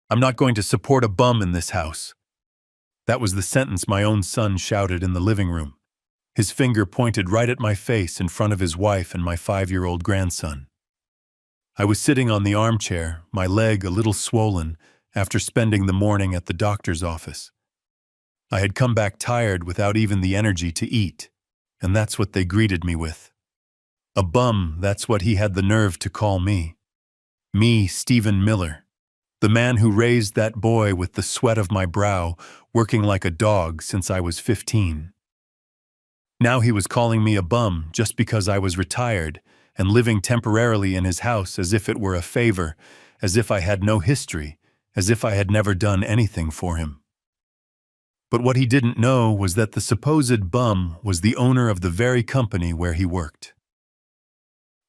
I'm not going to support a bum in this house. That was the sentence my own son shouted in the living room. His finger pointed right at my face in front of his wife and my 5-year-old grandson. I was sitting on the armchair, my leg a little swollen after spending the morning at the doctor's office. I had come back tired without even the energy to eat, and that's what they greeted me with. A bum, that's what he had the nerve to call me. Me, Stephen Miller, the man who raised that boy with the sweat of my brow, working like a dog since I was 15. Now he was calling me a bum just because I was retired and living temporarily in his house as if it were a favor, as if I had no history, as if I had never done anything for him. But what he didn't know was that the supposed bum was the owner of the very company where he worked.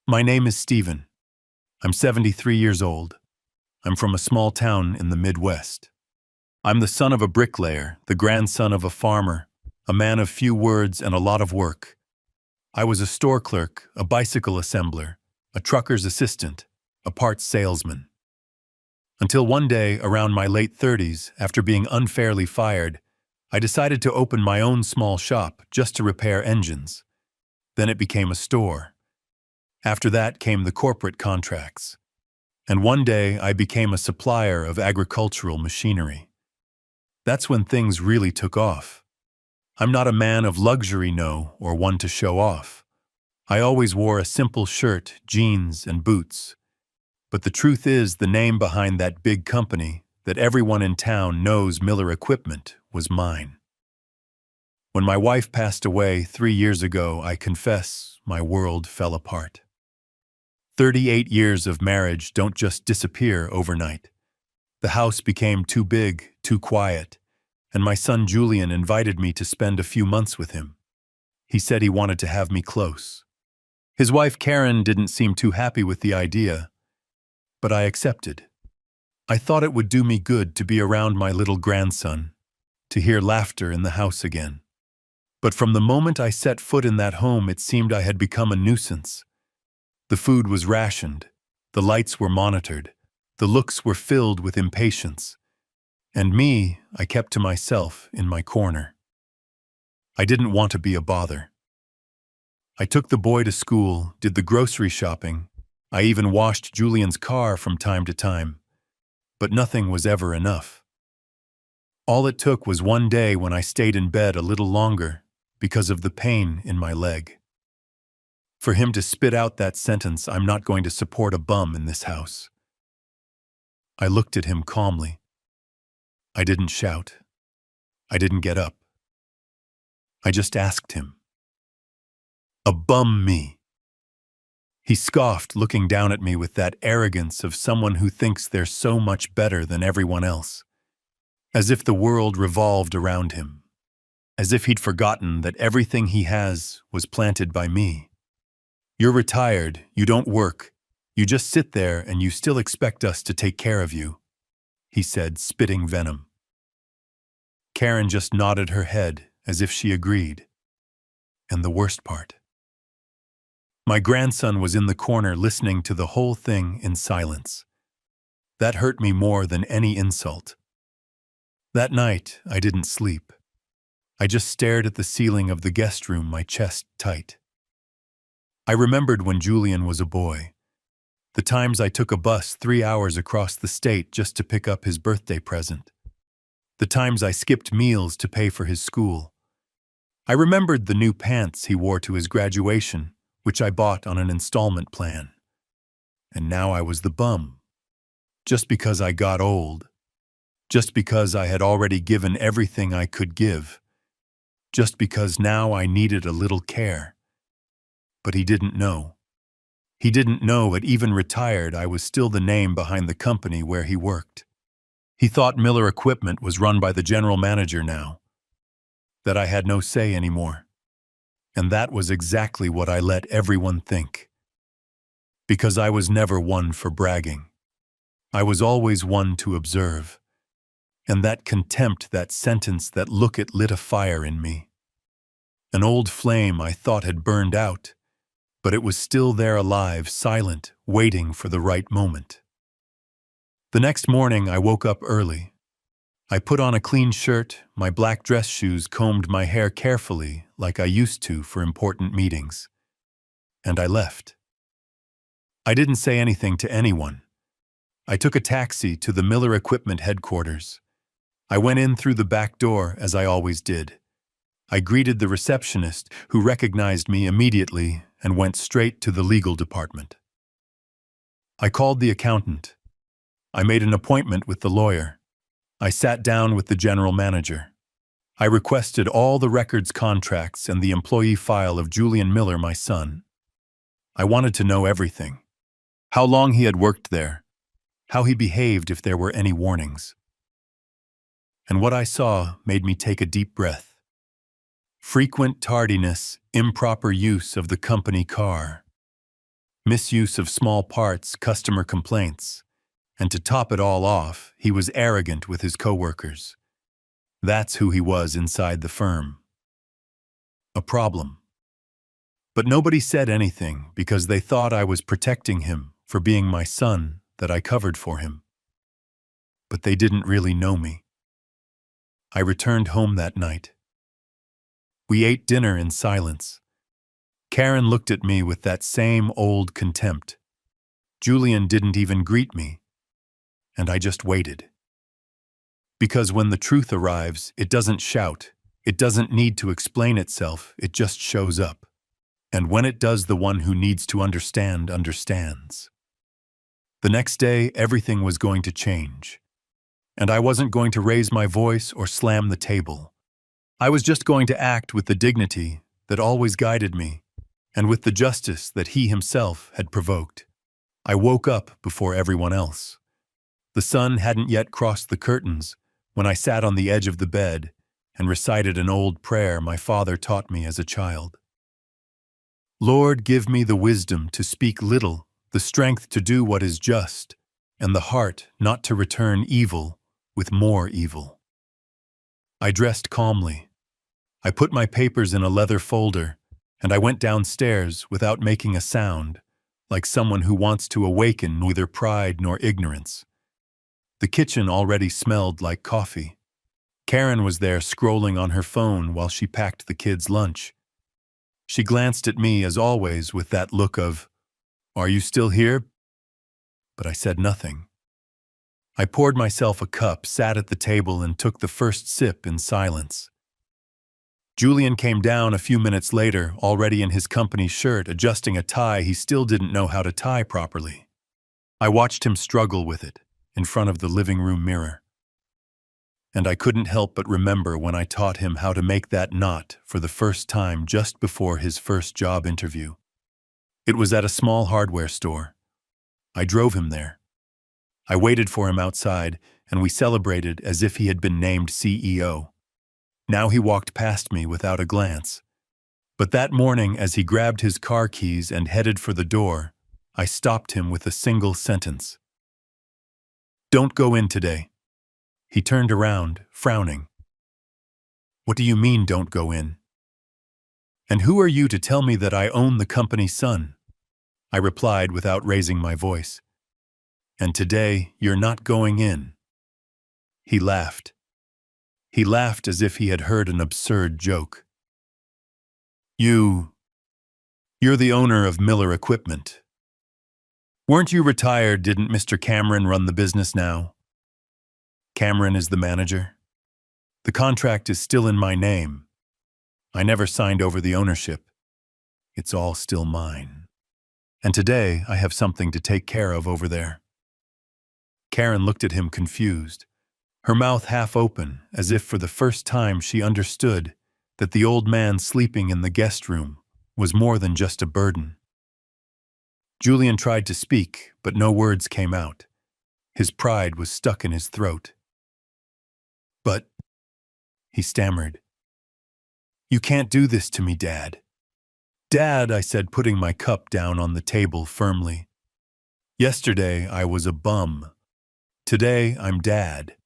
My name is Stephen. I'm 73 years old. I'm from a small town in the Midwest. I'm the son of a bricklayer, the grandson of a farmer, a man of few words and a lot of work. I was a store clerk, a bicycle assembler, a trucker's assistant, a parts salesman. Until one day, around my late 30s, after being unfairly fired, I decided to open my own small shop just to repair engines. Then it became a store. After that came the corporate contracts. And one day I became a supplier of agricultural machinery. That's when things really took off. I'm not a man of luxury, no, or one to show off. I always wore a simple shirt, jeans, and boots. But the truth is, the name behind that big company that everyone in town knows Miller Equipment was mine. When my wife passed away 3 years ago, I confess, my world fell apart. 38 years of marriage don't just disappear overnight. The house became too big, too quiet, and my son Julian invited me to spend a few months with him. He said he wanted to have me close. His wife Karen didn't seem too happy with the idea, but I accepted. I thought it would do me good to be around my little grandson, to hear laughter in the house again. But from the moment I set foot in that home, it seemed I had become a nuisance. The food was rationed, the lights were monitored, the looks were filled with impatience. And me, I kept to myself in my corner. I didn't want to be a bother. I took the boy to school, did the grocery shopping. I even washed Julian's car from time to time. But nothing was ever enough. All it took was one day when I stayed in bed a little longer because of the pain in my leg. For him to spit out that sentence, "I'm not going to support a bum in this house." I looked at him calmly. I didn't shout. I didn't get up. I just asked him, "A bum me?" He scoffed, looking down at me with that arrogance of someone who thinks they're so much better than everyone else, as if the world revolved around him, as if he'd forgotten that everything he has was planted by me. "You're retired, you don't work, you just sit there and you still expect us to take care of you," he said, spitting venom. Karen just nodded her head as if she agreed. And the worst part. My grandson was in the corner listening to the whole thing in silence. That hurt me more than any insult. That night, I didn't sleep. I just stared at the ceiling of the guest room, my chest tight. I remembered when Julian was a boy. The times I took a bus 3 hours across the state just to pick up his birthday present. The times I skipped meals to pay for his school. I remembered the new pants he wore to his graduation, which I bought on an installment plan. And now I was the bum. Just because I got old. Just because I had already given everything I could give. Just because now I needed a little care. But he didn't know. He didn't know at even retired I was still the name behind the company where he worked. He thought Miller Equipment was run by the general manager now. That I had no say anymore. And that was exactly what I let everyone think. Because I was never one for bragging. I was always one to observe. And that contempt, that sentence, that look, it lit a fire in me. An old flame I thought had burned out, but it was still there alive, silent, waiting for the right moment. The next morning, I woke up early. I put on a clean shirt, my black dress shoes, combed my hair carefully like I used to for important meetings. And I left. I didn't say anything to anyone. I took a taxi to the Miller Equipment headquarters. I went in through the back door as I always did. I greeted the receptionist, who recognized me immediately, and went straight to the legal department. I called the accountant. I made an appointment with the lawyer. I sat down with the general manager. I requested all the records, contracts, and the employee file of Julian Miller, my son. I wanted to know everything. How long he had worked there. How he behaved if there were any warnings. And what I saw made me take a deep breath. Frequent tardiness, improper use of the company car, misuse of small parts, customer complaints, and to top it all off, he was arrogant with his coworkers. That's who he was inside the firm. A problem. But nobody said anything because they thought I was protecting him for being my son, that I covered for him. But they didn't really know me. I returned home that night. We ate dinner in silence. Karen looked at me with that same old contempt. Julian didn't even greet me. And I just waited. Because when the truth arrives, it doesn't shout. It doesn't need to explain itself. It just shows up. And when it does, the one who needs to understand understands. The next day, everything was going to change. And I wasn't going to raise my voice or slam the table. I was just going to act with the dignity that always guided me, and with the justice that he himself had provoked. I woke up before everyone else. The sun hadn't yet crossed the curtains when I sat on the edge of the bed and recited an old prayer my father taught me as a child. Lord, give me the wisdom to speak little, the strength to do what is just, and the heart not to return evil with more evil. I dressed calmly. I put my papers in a leather folder, and I went downstairs without making a sound, like someone who wants to awaken neither pride nor ignorance. The kitchen already smelled like coffee. Karen was there scrolling on her phone while she packed the kids' lunch. She glanced at me as always with that look of, "Are you still here?" But I said nothing. I poured myself a cup, sat at the table, and took the first sip in silence. Julian came down a few minutes later, already in his company shirt, adjusting a tie he still didn't know how to tie properly. I watched him struggle with it in front of the living room mirror. And I couldn't help but remember when I taught him how to make that knot for the first time just before his first job interview. It was at a small hardware store. I drove him there. I waited for him outside, and we celebrated as if he had been named CEO. Now he walked past me without a glance. But that morning, as he grabbed his car keys and headed for the door, I stopped him with a single sentence. "Don't go in today." He turned around, frowning. "What do you mean, don't go in?" "And who are you to tell me that I own the company's son?" I replied without raising my voice. "And today, you're not going in." He laughed. He laughed as if he had heard an absurd joke. You're the owner of Miller Equipment. Weren't you retired? Didn't Mr. Cameron run the business now?" "Cameron is the manager. The contract is still in my name. I never signed over the ownership. It's all still mine. And today I have something to take care of over there." Karen looked at him confused, her mouth half open, as if for the first time she understood that the old man sleeping in the guest room was more than just a burden. Julian tried to speak, but no words came out. His pride was stuck in his throat. "But," he stammered, "you can't do this to me, Dad." "Dad," I said, putting my cup down on the table firmly. "Yesterday I was a bum. Today I'm Dad.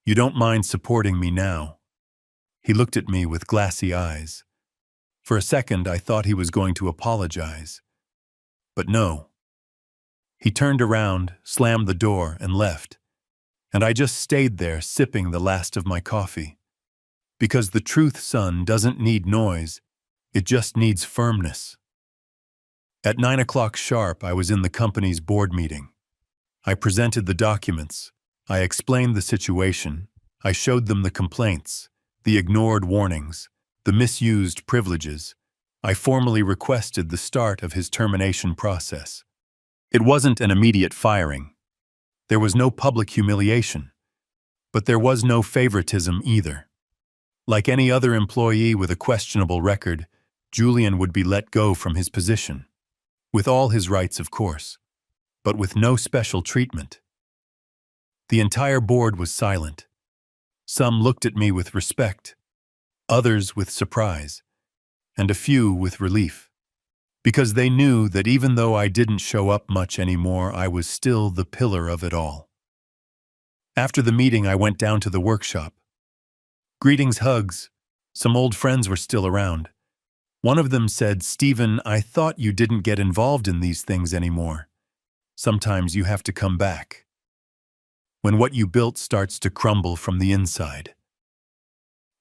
You don't mind supporting me now?" He looked at me with glassy eyes. For a second I thought he was going to apologize. But no. He turned around, slammed the door, and left. And I just stayed there sipping the last of my coffee. Because the truth, son, doesn't need noise. It just needs firmness. At 9 o'clock sharp, I was in the company's board meeting. I presented the documents. I explained the situation. I showed them the complaints, the ignored warnings, the misused privileges. I formally requested the start of his termination process. It wasn't an immediate firing. There was no public humiliation. But there was no favoritism either. Like any other employee with a questionable record, Julian would be let go from his position. With all his rights, of course, but with no special treatment. The entire board was silent. Some looked at me with respect, others with surprise, and a few with relief, because they knew that even though I didn't show up much anymore, I was still the pillar of it all. After the meeting, I went down to the workshop. Greetings, hugs. Some old friends were still around. One of them said, "Stephen, I thought you didn't get involved in these things anymore. Sometimes you have to come back. When what you built starts to crumble from the inside."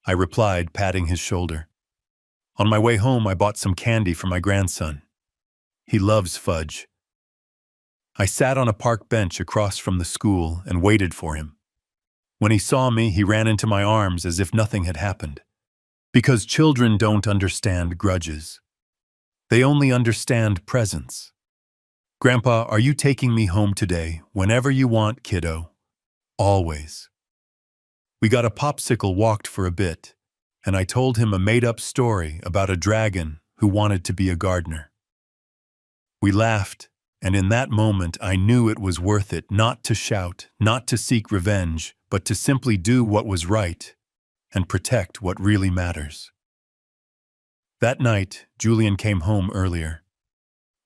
I replied, patting his shoulder. On my way home, I bought some candy for my grandson. He loves fudge. I sat on a park bench across from the school and waited for him. When he saw me, he ran into my arms as if nothing had happened. Because children don't understand grudges. They only understand presence. "Grandpa, are you taking me home today? Whenever you want, kiddo. Always." We got a popsicle, walked for a bit, and I told him a made-up story about a dragon who wanted to be a gardener. We laughed, and in that moment I knew it was worth it not to shout, not to seek revenge, but to simply do what was right and protect what really matters. That night, Julian came home earlier.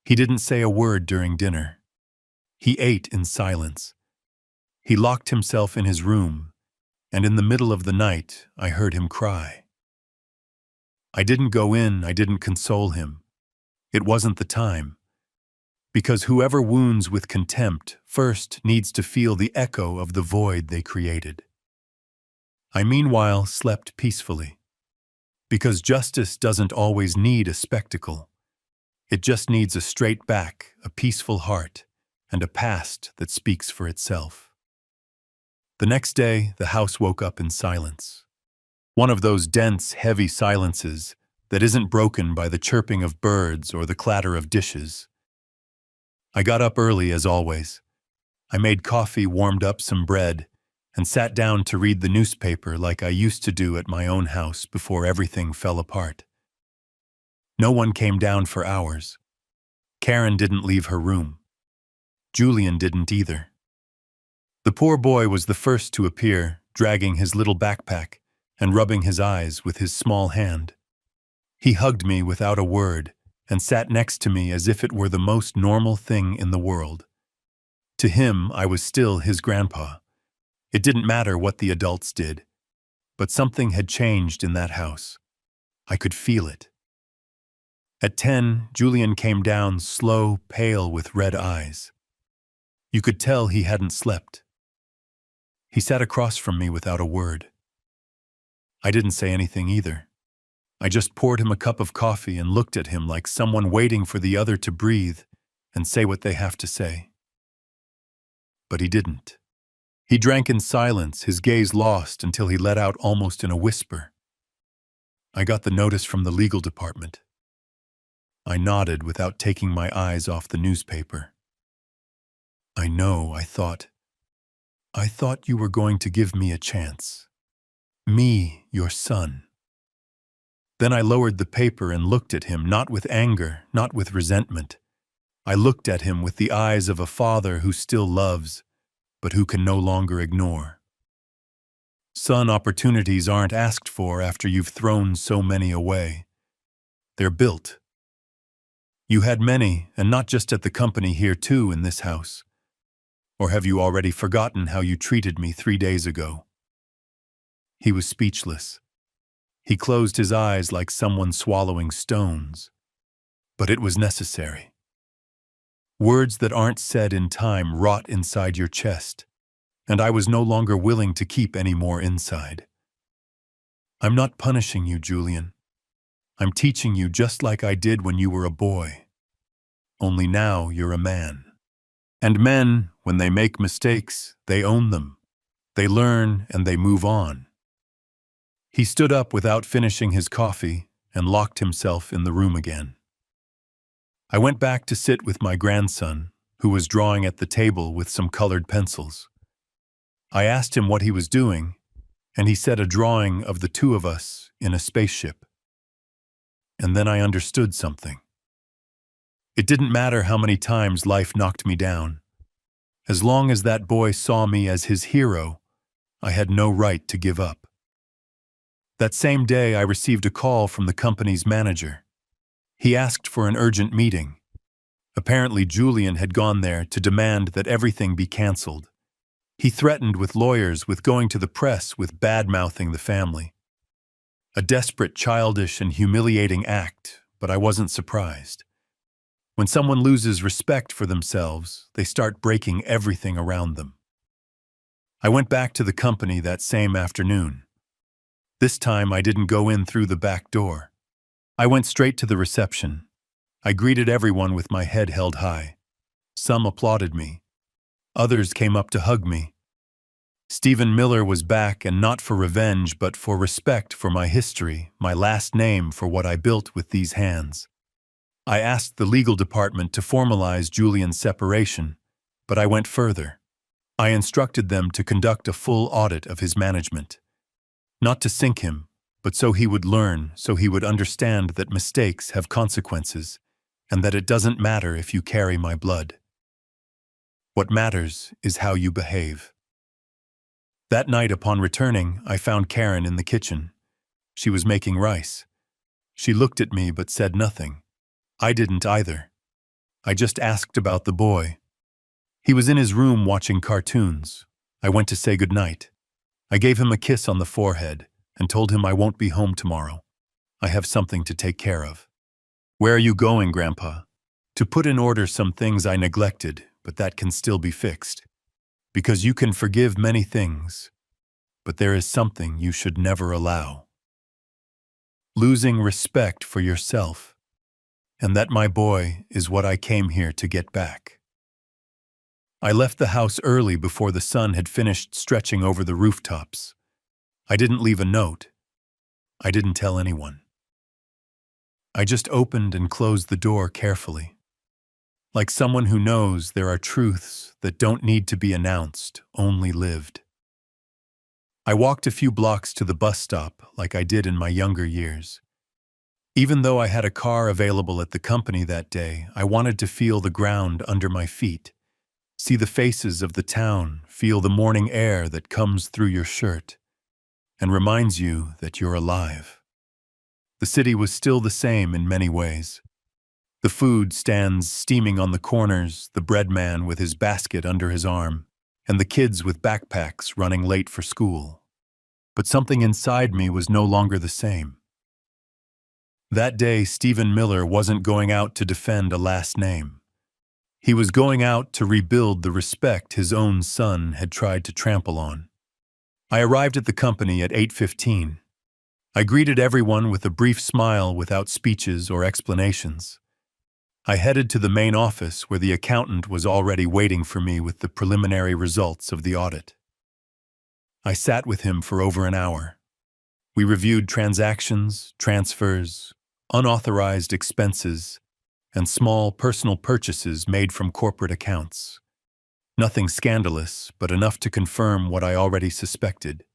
He didn't say a word during dinner. He ate in silence. He locked himself in his room, and in the middle of the night, I heard him cry. I didn't go in, I didn't console him. It wasn't the time. Because whoever wounds with contempt first needs to feel the echo of the void they created. I meanwhile slept peacefully. Because justice doesn't always need a spectacle. It just needs a straight back, a peaceful heart, and a past that speaks for itself. The next day, the house woke up in silence. One of those dense, heavy silences that isn't broken by the chirping of birds or the clatter of dishes. I got up early as always. I made coffee, warmed up some bread, and sat down to read the newspaper like I used to do at my own house before everything fell apart. No one came down for hours. Karen didn't leave her room. Julian didn't either. The poor boy was the first to appear, dragging his little backpack and rubbing his eyes with his small hand. He hugged me without a word and sat next to me as if it were the most normal thing in the world. To him, I was still his grandpa. It didn't matter what the adults did, but something had changed in that house. I could feel it. At 10, Julian came down, slow, pale, with red eyes. You could tell he hadn't slept. He sat across from me without a word. I didn't say anything either. I just poured him a cup of coffee and looked at him like someone waiting for the other to breathe and say what they have to say. But he didn't. He drank in silence, his gaze lost until he let out almost in a whisper. I got the notice from the legal department. I nodded without taking my eyes off the newspaper. I know, I thought you were going to give me a chance. Me, your son. Then I lowered the paper and looked at him, not with anger, not with resentment. I looked at him with the eyes of a father who still loves, but who can no longer ignore. Son, opportunities aren't asked for after you've thrown so many away. They're built. You had many, and not just at the company, here too in this house. Or have you already forgotten how you treated me 3 days ago? He was speechless. He closed his eyes like someone swallowing stones. But it was necessary. Words that aren't said in time rot inside your chest, and I was no longer willing to keep any more inside. I'm not punishing you, Julian. I'm teaching you just like I did when you were a boy. Only now you're a man. And men, when they make mistakes, they own them. They learn and they move on. He stood up without finishing his coffee and locked himself in the room again. I went back to sit with my grandson, who was drawing at the table with some colored pencils. I asked him what he was doing, and he said a drawing of the two of us in a spaceship. And then I understood something. It didn't matter how many times life knocked me down. As long as that boy saw me as his hero, I had no right to give up. That same day, I received a call from the company's manager. He asked for an urgent meeting. Apparently, Julian had gone there to demand that everything be canceled. He threatened with lawyers, with going to the press, with bad-mouthing the family. A desperate, childish, and humiliating act, but I wasn't surprised. When someone loses respect for themselves, they start breaking everything around them. I went back to the company that same afternoon. This time I didn't go in through the back door. I went straight to the reception. I greeted everyone with my head held high. Some applauded me. Others came up to hug me. Stephen Miller was back, and not for revenge, but for respect for my history, my last name, for what I built with these hands. I asked the legal department to formalize Julian's separation, but I went further. I instructed them to conduct a full audit of his management. Not to sink him, but so he would learn, so he would understand that mistakes have consequences, and that it doesn't matter if you carry my blood. What matters is how you behave. That night, upon returning, I found Karen in the kitchen. She was making rice. She looked at me but said nothing. I didn't either. I just asked about the boy. He was in his room watching cartoons. I went to say goodnight. I gave him a kiss on the forehead and told him I won't be home tomorrow. I have something to take care of. Where are you going, Grandpa? To put in order some things I neglected, but that can still be fixed. Because you can forgive many things, but there is something you should never allow. Losing respect for yourself. And that, my boy, is what I came here to get back. I left the house early before the sun had finished stretching over the rooftops. I didn't leave a note. I didn't tell anyone. I just opened and closed the door carefully. Like someone who knows there are truths that don't need to be announced, only lived. I walked a few blocks to the bus stop like I did in my younger years. Even though I had a car available at the company that day, I wanted to feel the ground under my feet, see the faces of the town, feel the morning air that comes through your shirt and reminds you that you're alive. The city was still the same in many ways. The food stands steaming on the corners, the bread man with his basket under his arm, and the kids with backpacks running late for school. But something inside me was no longer the same. That day, Stephen Miller wasn't going out to defend a last name. He was going out to rebuild the respect his own son had tried to trample on. I arrived at the company at 8:15. I greeted everyone with a brief smile without speeches or explanations. I headed to the main office where the accountant was already waiting for me with the preliminary results of the audit. I sat with him for over an hour. We reviewed transactions, transfers, unauthorized expenses, and small personal purchases made from corporate accounts. Nothing scandalous, but enough to confirm what I already suspected.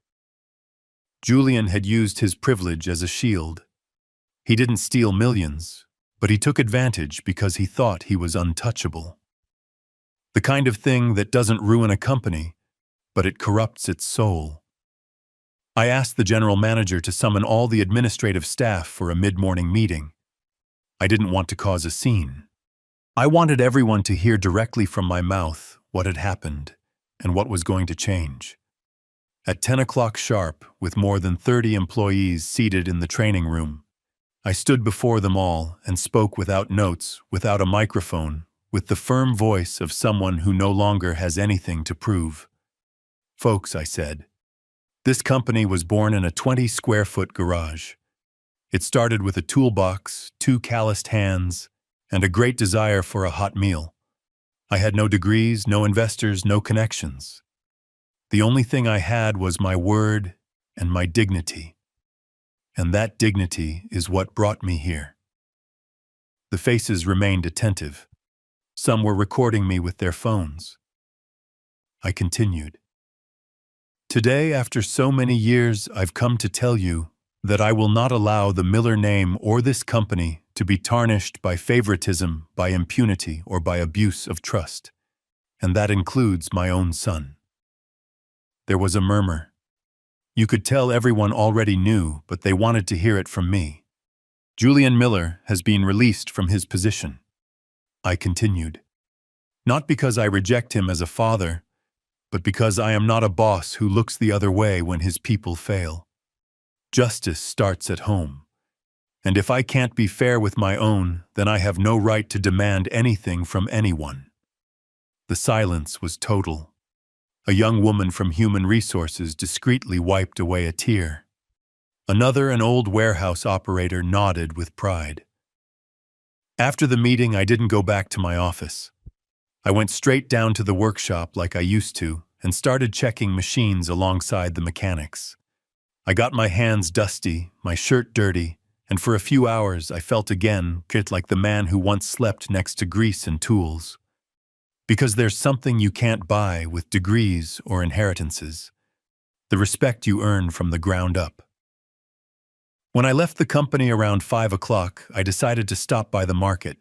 Julian had used his privilege as a shield. He didn't steal millions, but he took advantage because he thought he was untouchable. The kind of thing that doesn't ruin a company, but it corrupts its soul. I asked the general manager to summon all the administrative staff for a mid-morning meeting. I didn't want to cause a scene. I wanted everyone to hear directly from my mouth what had happened and what was going to change. At 10 o'clock sharp, with more than 30 employees seated in the training room, I stood before them all and spoke without notes, without a microphone, with the firm voice of someone who no longer has anything to prove. "Folks," I said, "this company was born in a 20-square-foot garage. It started with a toolbox, 2 calloused hands, and a great desire for a hot meal. I had no degrees, no investors, no connections. The only thing I had was my word and my dignity. And that dignity is what brought me here." The faces remained attentive. Some were recording me with their phones. I continued. "Today, after so many years, I've come to tell you that I will not allow the Miller name or this company to be tarnished by favoritism, by impunity, or by abuse of trust. And that includes my own son." There was a murmur. You could tell everyone already knew, but they wanted to hear it from me. "Julian Miller has been released from his position." I continued. "Not because I reject him as a father, but because I am not a boss who looks the other way when his people fail. Justice starts at home. And if I can't be fair with my own, then I have no right to demand anything from anyone." The silence was total. A young woman from Human Resources discreetly wiped away a tear. Another, an old warehouse operator, nodded with pride. After the meeting, I didn't go back to my office. I went straight down to the workshop like I used to and started checking machines alongside the mechanics. I got my hands dusty, my shirt dirty, and for a few hours I felt again like the man who once slept next to grease and tools. Because there's something you can't buy with degrees or inheritances: the respect you earn from the ground up. When I left the company around 5 o'clock, I decided to stop by the market.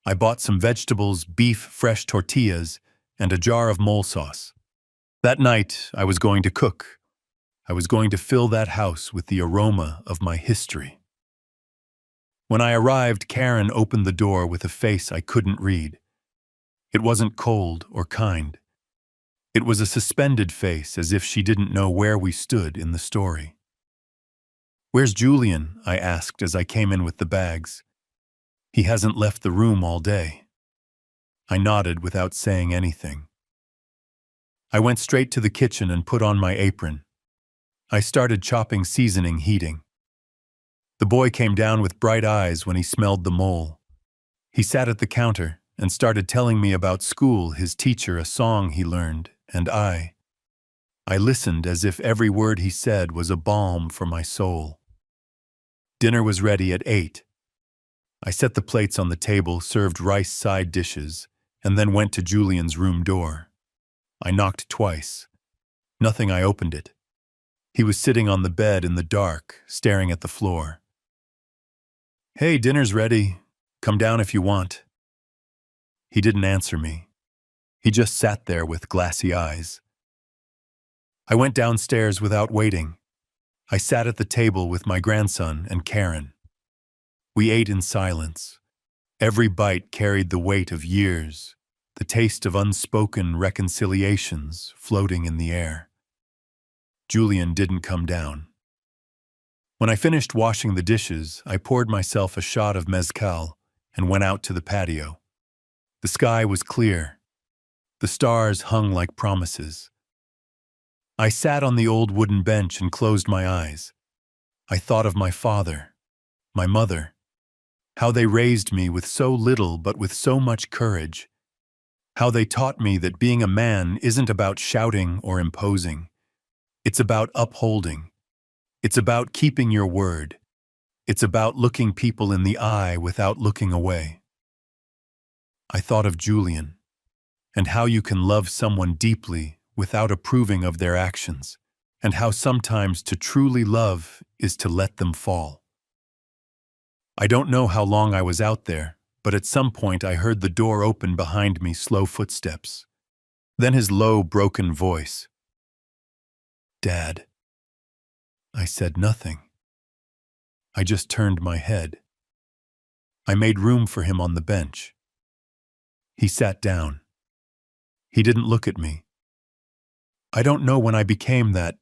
I bought some vegetables, beef, fresh tortillas, and a jar of mole sauce. That night, I was going to cook. I was going to fill that house with the aroma of my history. When I arrived, Karen opened the door with a face I couldn't read. It wasn't cold or kind. It was a suspended face, as if she didn't know where we stood in the story. "Where's Julian?" I asked as I came in with the bags. "He hasn't left the room all day." I nodded without saying anything. I went straight to the kitchen and put on my apron. I started chopping seasoning heating. The boy came down with bright eyes when he smelled the mole. He sat at the counter and started telling me about school, his teacher, a song he learned, and I listened as if every word he said was a balm for my soul. Dinner was ready at 8. I set the plates on the table, served rice side dishes, and then went to Julian's room door. I knocked twice. Nothing. I opened it. He was sitting on the bed in the dark, staring at the floor. "Hey, dinner's ready. Come down if you want." He didn't answer me. He just sat there with glassy eyes. I went downstairs without waiting. I sat at the table with my grandson and Karen. We ate in silence. Every bite carried the weight of years, the taste of unspoken reconciliations floating in the air. Julian didn't come down. When I finished washing the dishes, I poured myself a shot of mezcal and went out to the patio. The sky was clear. The stars hung like promises. I sat on the old wooden bench and closed my eyes. I thought of my father, my mother, how they raised me with so little but with so much courage, how they taught me that being a man isn't about shouting or imposing. It's about upholding. It's about keeping your word. It's about looking people in the eye without looking away. I thought of Julian, and how you can love someone deeply without approving of their actions, and how sometimes to truly love is to let them fall. I don't know how long I was out there, but at some point I heard the door open behind me, slow footsteps. Then his low, broken voice. "Dad." I said nothing. I just turned my head. I made room for him on the bench. He sat down. He didn't look at me. I don't know when I became that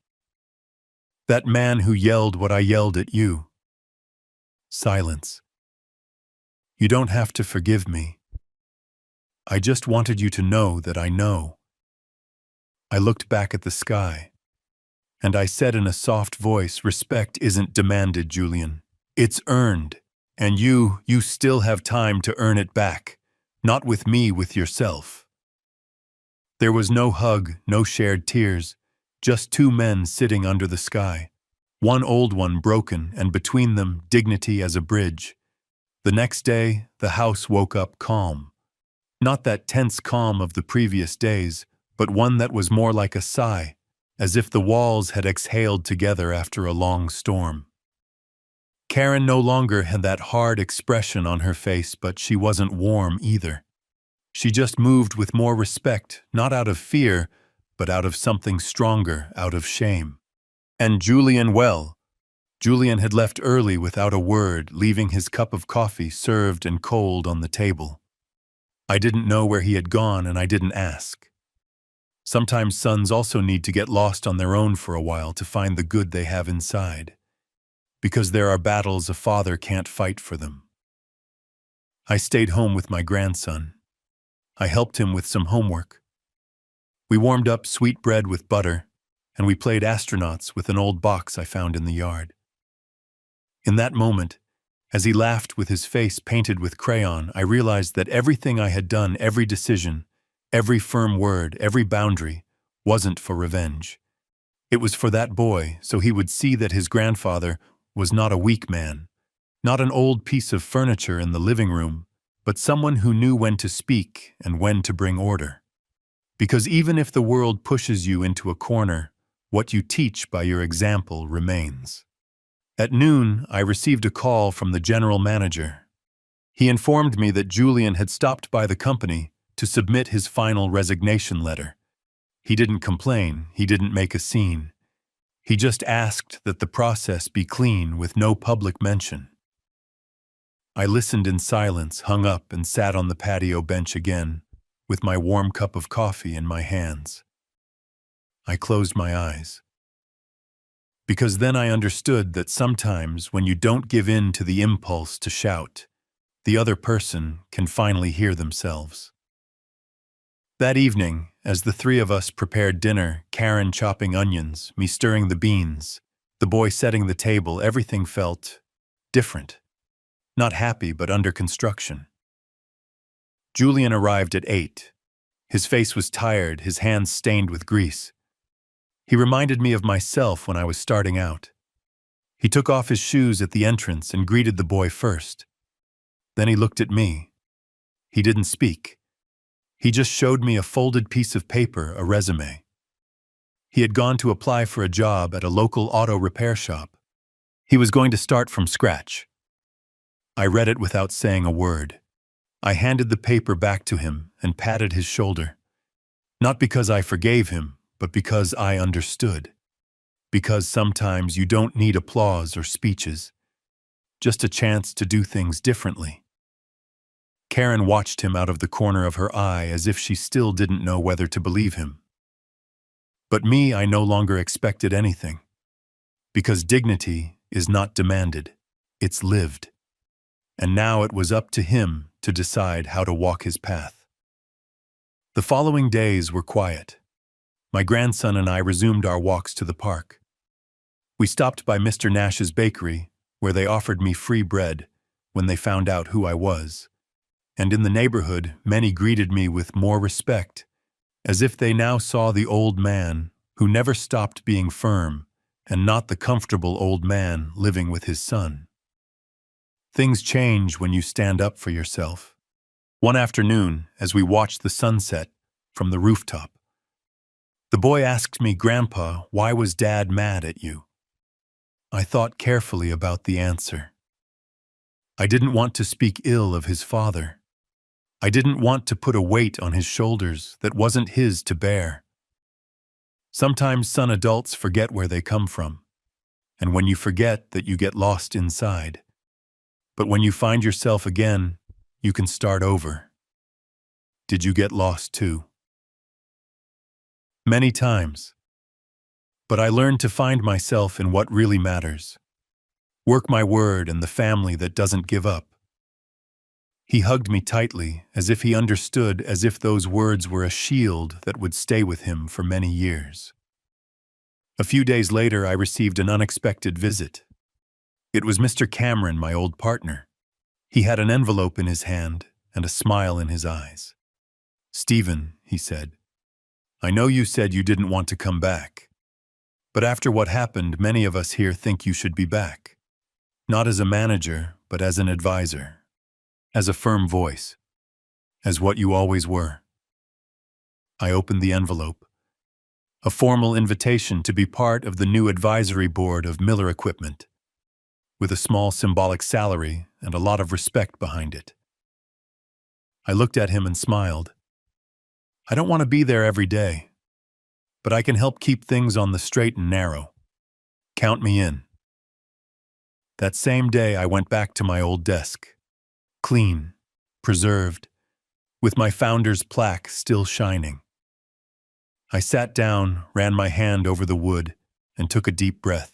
man who yelled what I yelled at you. Silence. "You don't have to forgive me." I just wanted you to know that I know. I looked back at the sky, and I said in a soft voice, respect isn't demanded, Julian. It's earned, and you still have time to earn it back. Not with me, with yourself. There was no hug, no shared tears, just two men sitting under the sky. One old one broken, and between them, dignity as a bridge. The next day, the house woke up calm. Not that tense calm of the previous days, but one that was more like a sigh, as if the walls had exhaled together after a long storm. Karen no longer had that hard expression on her face, but she wasn't warm either. She just moved with more respect, not out of fear, but out of something stronger, out of shame. And Julian had left early without a word, leaving his cup of coffee served and cold on the table. I didn't know where he had gone, and I didn't ask. Sometimes sons also need to get lost on their own for a while to find the good they have inside, because there are battles a father can't fight for them. I stayed home with my grandson. I helped him with some homework. We warmed up sweet bread with butter, and we played astronauts with an old box I found in the yard. In that moment, as he laughed with his face painted with crayon, I realized that everything I had done, every decision, every firm word, every boundary, wasn't for revenge. It was for that boy, so he would see that his grandfather was not a weak man, not an old piece of furniture in the living room, but someone who knew when to speak and when to bring order. Because even if the world pushes you into a corner, what you teach by your example remains. At noon, I received a call from the general manager. He informed me that Julian had stopped by the company to submit his final resignation letter. He didn't complain, he didn't make a scene. He just asked that the process be clean with no public mention. I listened in silence, hung up, and sat on the patio bench again, with my warm cup of coffee in my hands. I closed my eyes. Because then I understood that sometimes when you don't give in to the impulse to shout, the other person can finally hear themselves. That evening, as the three of us prepared dinner, Karen chopping onions, me stirring the beans, the boy setting the table, everything felt different. Not happy, but under construction. Julian arrived at 8. His face was tired, his hands stained with grease. He reminded me of myself when I was starting out. He took off his shoes at the entrance and greeted the boy first. Then he looked at me. He didn't speak. He just showed me a folded piece of paper, a resume. He had gone to apply for a job at a local auto repair shop. He was going to start from scratch. I read it without saying a word. I handed the paper back to him and patted his shoulder. Not because I forgave him, but because I understood. Because sometimes you don't need applause or speeches, just a chance to do things differently. Karen watched him out of the corner of her eye as if she still didn't know whether to believe him. But me, I no longer expected anything. Because dignity is not demanded, it's lived. And now it was up to him to decide how to walk his path. The following days were quiet. My grandson and I resumed our walks to the park. We stopped by Mr. Nash's bakery, where they offered me free bread when they found out who I was. And in the neighborhood, many greeted me with more respect, as if they now saw the old man who never stopped being firm, and not the comfortable old man living with his son. Things change when you stand up for yourself. One afternoon, as we watched the sunset from the rooftop, the boy asked me, "Grandpa, why was Dad mad at you?" I thought carefully about the answer. I didn't want to speak ill of his father. I didn't want to put a weight on his shoulders that wasn't his to bear. Sometimes son adults forget where they come from, and when you forget that, you get lost inside. But when you find yourself again, you can start over. Did you get lost too? Many times. But I learned to find myself in what really matters. Work my word and the family that doesn't give up. He hugged me tightly, as if he understood, as if those words were a shield that would stay with him for many years. A few days later, I received an unexpected visit. It was Mr. Cameron, my old partner. He had an envelope in his hand and a smile in his eyes. "Stephen," he said, "I know you said you didn't want to come back. But after what happened, many of us here think you should be back. Not as a manager, but as an advisor. As a firm voice. As what you always were." I opened the envelope. A formal invitation to be part of the new advisory board of Miller Equipment, with a small symbolic salary and a lot of respect behind it. I looked at him and smiled. I don't want to be there every day, but I can help keep things on the straight and narrow. Count me in. That same day, I went back to my old desk. Clean, preserved, with my founder's plaque still shining. I sat down, ran my hand over the wood, and took a deep breath.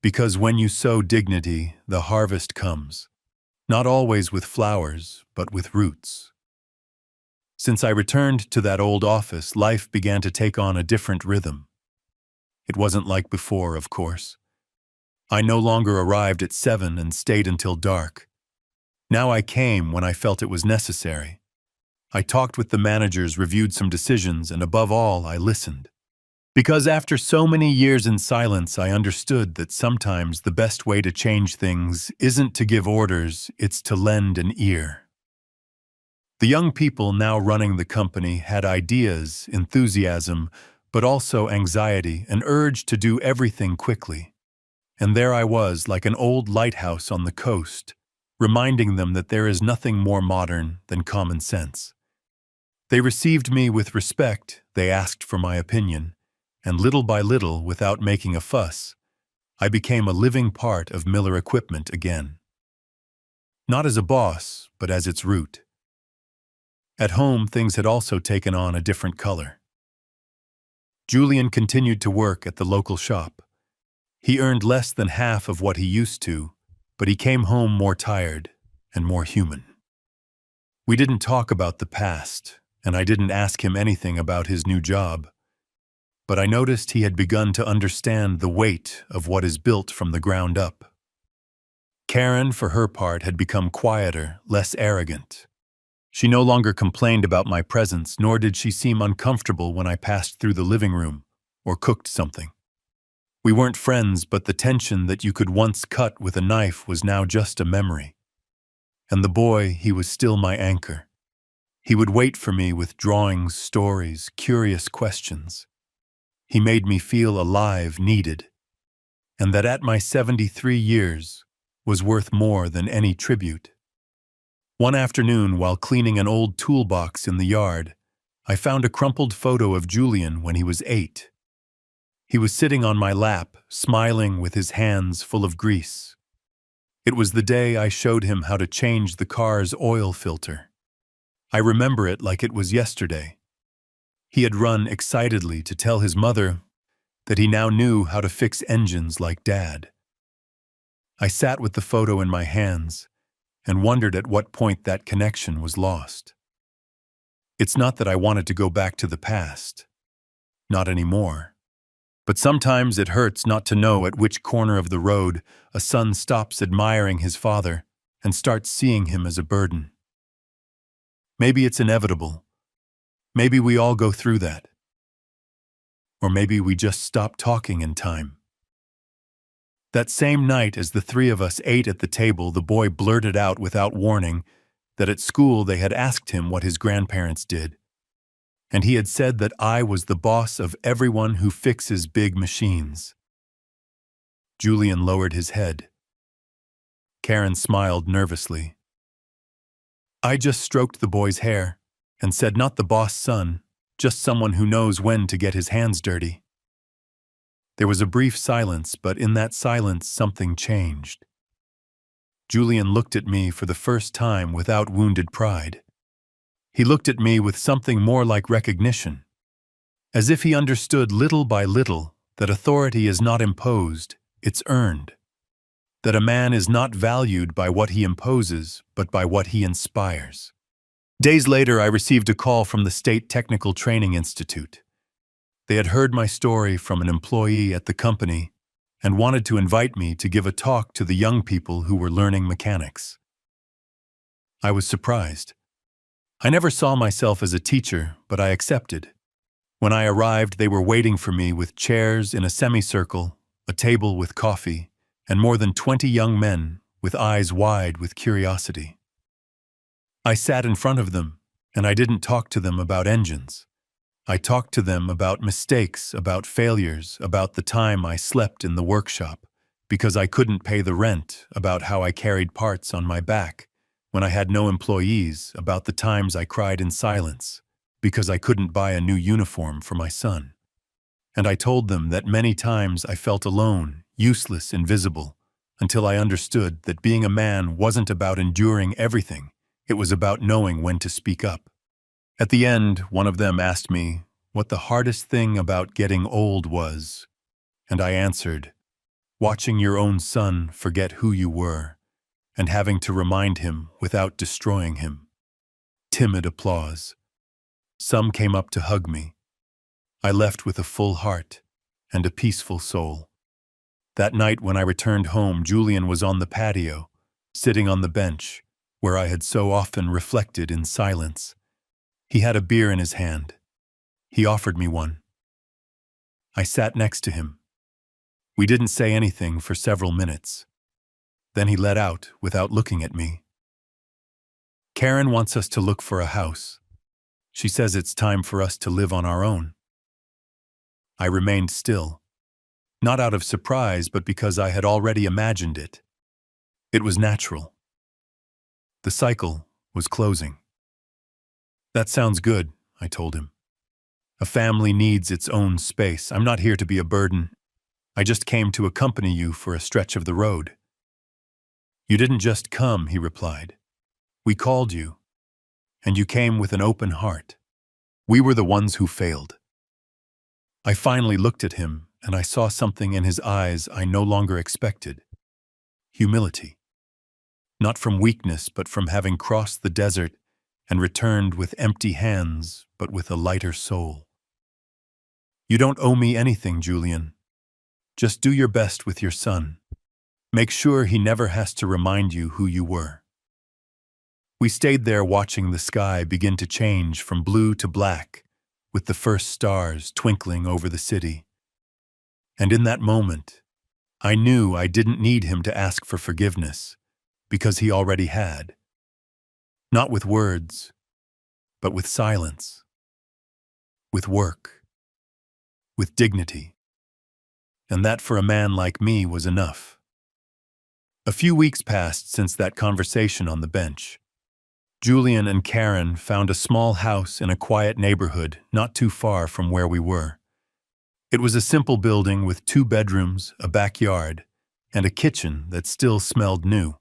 Because when you sow dignity, the harvest comes, not always with flowers, but with roots. Since I returned to that old office, life began to take on a different rhythm. It wasn't like before, of course. I no longer arrived at 7 and stayed until dark. Now I came when I felt it was necessary. I talked with the managers, reviewed some decisions, and above all, I listened. Because after so many years in silence, I understood that sometimes the best way to change things isn't to give orders, it's to lend an ear. The young people now running the company had ideas, enthusiasm, but also anxiety, an urge to do everything quickly. And there I was, like an old lighthouse on the coast, reminding them that there is nothing more modern than common sense. They received me with respect, they asked for my opinion, and little by little, without making a fuss, I became a living part of Miller Equipment again. Not as a boss, but as its root. At home, things had also taken on a different color. Julian continued to work at the local shop. He earned less than half of what he used to, but he came home more tired and more human. We didn't talk about the past, and I didn't ask him anything about his new job. But I noticed he had begun to understand the weight of what is built from the ground up. Karen, for her part, had become quieter, less arrogant. She no longer complained about my presence, nor did she seem uncomfortable when I passed through the living room or cooked something. We weren't friends, but the tension that you could once cut with a knife was now just a memory. And the boy, he was still my anchor. He would wait for me with drawings, stories, curious questions. He made me feel alive, needed, and that at my 73 years was worth more than any tribute. One afternoon, while cleaning an old toolbox in the yard, I found a crumpled photo of Julian when he was 8. He was sitting on my lap, smiling with his hands full of grease. It was the day I showed him how to change the car's oil filter. I remember it like it was yesterday. He had run excitedly to tell his mother that he now knew how to fix engines like Dad. I sat with the photo in my hands and wondered at what point that connection was lost. It's not that I wanted to go back to the past. Not anymore. But sometimes it hurts not to know at which corner of the road a son stops admiring his father and starts seeing him as a burden. Maybe it's inevitable. Maybe we all go through that. Or maybe we just stop talking in time. That same night, as the three of us ate at the table, the boy blurted out without warning that at school they had asked him what his grandparents did. And he had said that I was the boss of everyone who fixes big machines. Julian lowered his head. Karen smiled nervously. I just stroked the boy's hair and said, not the boss son, just someone who knows when to get his hands dirty. There was a brief silence, but in that silence something changed. Julian looked at me for the first time without wounded pride. He looked at me with something more like recognition, as if he understood little by little that authority is not imposed, it's earned. that a man is not valued by what he imposes, but by what he inspires. Days later, I received a call from the State Technical Training Institute. They had heard my story from an employee at the company and wanted to invite me to give a talk to the young people who were learning mechanics. I was surprised. I never saw myself as a teacher, but I accepted. When I arrived, they were waiting for me with chairs in a semicircle, a table with coffee, and more than 20 young men with eyes wide with curiosity. I sat in front of them, and I didn't talk to them about engines. I talked to them about mistakes, about failures, about the time I slept in the workshop because I couldn't pay the rent, about how I carried parts on my back when I had no employees, about the times I cried in silence because I couldn't buy a new uniform for my son. And I told them that many times I felt alone, useless, invisible, until I understood that being a man wasn't about enduring everything. It was about knowing when to speak up. At the end, one of them asked me what the hardest thing about getting old was, and I answered, watching your own son forget who you were and having to remind him without destroying him. Timid applause. Some came up to hug me. I left with a full heart and a peaceful soul. That night when I returned home, Julian was on the patio, sitting on the bench, where I had so often reflected in silence. He had a beer in his hand. He offered me one. I sat next to him. We didn't say anything for several minutes. Then he let out without looking at me. Karen wants us to look for a house. She says it's time for us to live on our own. I remained still, not out of surprise, but because I had already imagined it. It was natural. The cycle was closing. That sounds good, I told him. A family needs its own space. I'm not here to be a burden. I just came to accompany you for a stretch of the road. You didn't just come, he replied. We called you, and you came with an open heart. We were the ones who failed. I finally looked at him, and I saw something in his eyes I no longer expected. Humility. Not from weakness, but from having crossed the desert and returned with empty hands, but with a lighter soul. You don't owe me anything, Julian. Just do your best with your son. Make sure he never has to remind you who you were. We stayed there watching the sky begin to change from blue to black, with the first stars twinkling over the city. And in that moment, I knew I didn't need him to ask for forgiveness, because he already had. Not with words, but with silence, with work, with dignity. And that for a man like me was enough. A few weeks passed since that conversation on the bench. Julian and Karen found a small house in a quiet neighborhood not too far from where we were. It was a simple building with 2 bedrooms, a backyard, and a kitchen that still smelled new.